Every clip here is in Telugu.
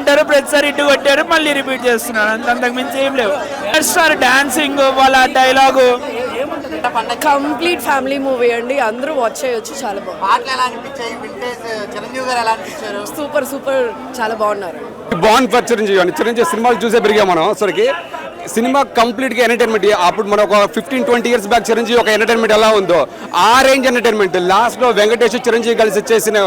కొట్టారు, ప్రతిసారి ఇటు కొట్టారు, మళ్ళీ రిపీట్ చేస్తున్నారు. అంతకు మించి ఏం లేవు. స్టార్ డాన్సింగ్, వాళ్ళ డైలాగు కంప్లీట్ ఫ్యామిలీ మూవీ అండి, అందరూ వాచ్ చేయొచ్చు. చాలా బాగుంది, సూపర్ సూపర్, చాలా బాగున్నారు. బాగుంది ఫర్ చిరంజీవి అని. చిరంజీవి సినిమాలు చూసే పెరిగా మనం. అసలుకి సినిమా కంప్లీట్గా ఎంటర్టైన్మెంట్. అప్పుడు మనం ఒక 15-20 ఇయర్స్ బ్యాక్ చిరంజీవి ఒక ఎంటర్టైన్మెంట్ ఎలా ఉందో ఆ రేంజ్ ఎంటర్టైన్మెంట్. లాస్ట్లో వెంకటేష్ చిరంజీవి కలిసి చేసిన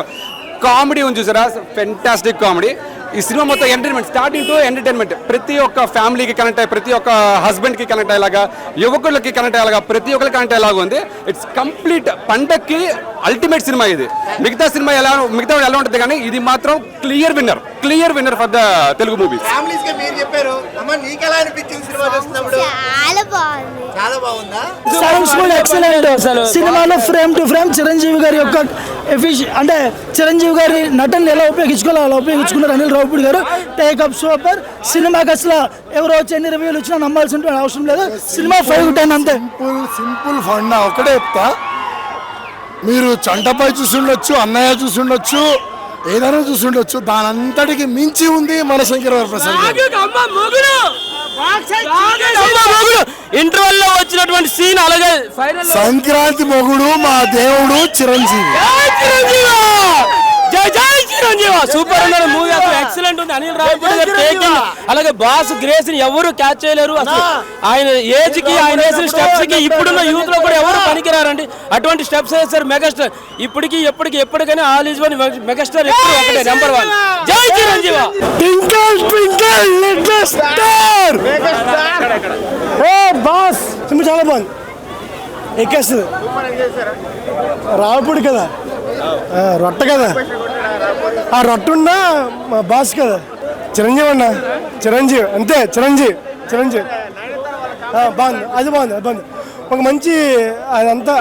కామెడీ ఉంది చూసారా, ఫెంటాస్టిక్ కామెడీ. ఈ సినిమా మొత్తం ఎంటర్టైన్మెంట్, స్టార్టింగ్ టు ఎంటర్టైన్మెంట్. ప్రతి ఒక్క ఫ్యామిలీకి కనెక్ట్ అయ్యి, ప్రతి ఒక్క హస్బెండ్కి కనెక్ట్ అయ్యేలాగా, యువకులకి కనెక్ట్ అయ్యేలాగా, ప్రతి ఒక్కరికి కనెక్ట్ అయ్యేలాగా ఉంది. ఇట్స్ కంప్లీట్ పండక్కి అల్టిమేట్ సినిమా ఇది. మిగతా సినిమా ఎలా ఉంటుంది కానీ ఇది మాత్రం clear winner for the Telugu movie. సినిమాలో ఫ్రేమ్ టు ఫ్రేమ్ చిరంజీవి గారి యొక్క అంటే చిరంజీవి గారి నటన ఎలా ఉపయోగించుకోవాలో అలా ఉపయోగించుకున్నారు అనిల్ రావిపూడి గారు. Take up super. సినిమాకి అసలు ఎవరో వచ్చి ఎన్ని రివ్యూలు వచ్చినా నమ్మాల్సిన అవసరం లేదు. సినిమా 5/10 అంతే. Simple fund. ఒకటే చెప్తా, మీరు చంటపై చూసుండొచ్చు, అన్నయ్య చూసుండొచ్చు, ఏదైనా చూసుండొచ్చు, దాని అంతటికి మించి ఉంది మన శంకర వరప్రసాద్. ఇంటర్వెల్ లో వచ్చినటువంటి సీన్, అలాగే సంక్రాంతి మొగుడు మా దేవుడు చిరంజీవి. సూపర్ అన్నారు మూవీ, అసలు ఎక్సలెంట్ ఉంది. అనిల్ రావిపూడి గారు టేకింగ్, అలాగే బాస్ గ్రేస్ ని ఎవరు క్యాచ్ చేయలేరు. అసలు ఆయన ఏజ్ కి, ఆయన వేసిన స్టెప్స్ కి ఇప్పుడున్న యూత్ లో కూడా ఎవరు పనికిరారండి. అటువంటి స్టెప్స్ వేస్తారు మెగాస్టార్. ఇప్పటికి ఎప్పటికైనా ఆల్ ఈజ్ వన్ మెగాస్టార్ ఎప్పుడు ఒకటే నెంబర్ 1. జై Chiranjeevi. Twinkle twinkle little star. Boss cinema చాలా బాగుంది, ఎక్కేస్తుంది. రావిపూడి కదా, రొట్ట కదా, ఆ రొట్ట ఉన్నా బాస్ కదా, చిరంజీవి అన్న, చిరంజీవి అంతే. చిరంజీవి బాగుంది, అది బాగుంది. ఒక మంచి అదంతా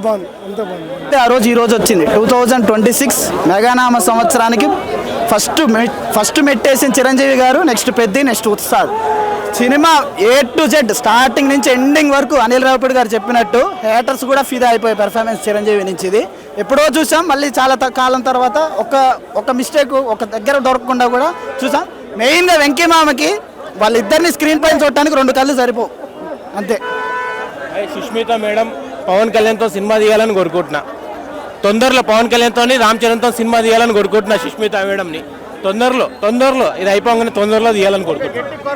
బాగుంది, అంతా బాగుంది. ఆ రోజు ఈ రోజు వచ్చింది 2026 మెగానామ సంవత్సరానికి ఫస్ట్ మెట్టేసిన చిరంజీవి గారు. Next Peddi, next Ustaad. Cinema A to Z starting నుంచి ఎండింగ్ వరకు అనిల్ రావిపూడి గారు చెప్పినట్టు హేటర్స్ కూడా ఫిదా అయిపోయి పెర్ఫార్మెన్స్ చిరంజీవి నుంచి. ఇది ఎప్పుడో చూసాం, మళ్ళీ చాలా కాలం తర్వాత ఒక మిస్టేక్ ఒక దగ్గర దొరకకుండా కూడా చూసాం. మెయిన్గా వెంకీమామకి వాళ్ళిద్దరిని స్క్రీన్ పైన చూడటానికి 2 కళ్ళు సరిపోవు అంతే. సుష్మిత మేడం పవన్ కళ్యాణ్తో సినిమా తీయాలని కోరుకుంటున్నా. తొందరలో పవన్ కళ్యాణ్తో రామ్ చరణ్తో సినిమా తీయాలని కోరుకుంటున్నా. సుష్మిత మేడంని తొందరలో ఇది అయిపోగానే తొందరలో తీయాలని కోరుకుంటున్నా.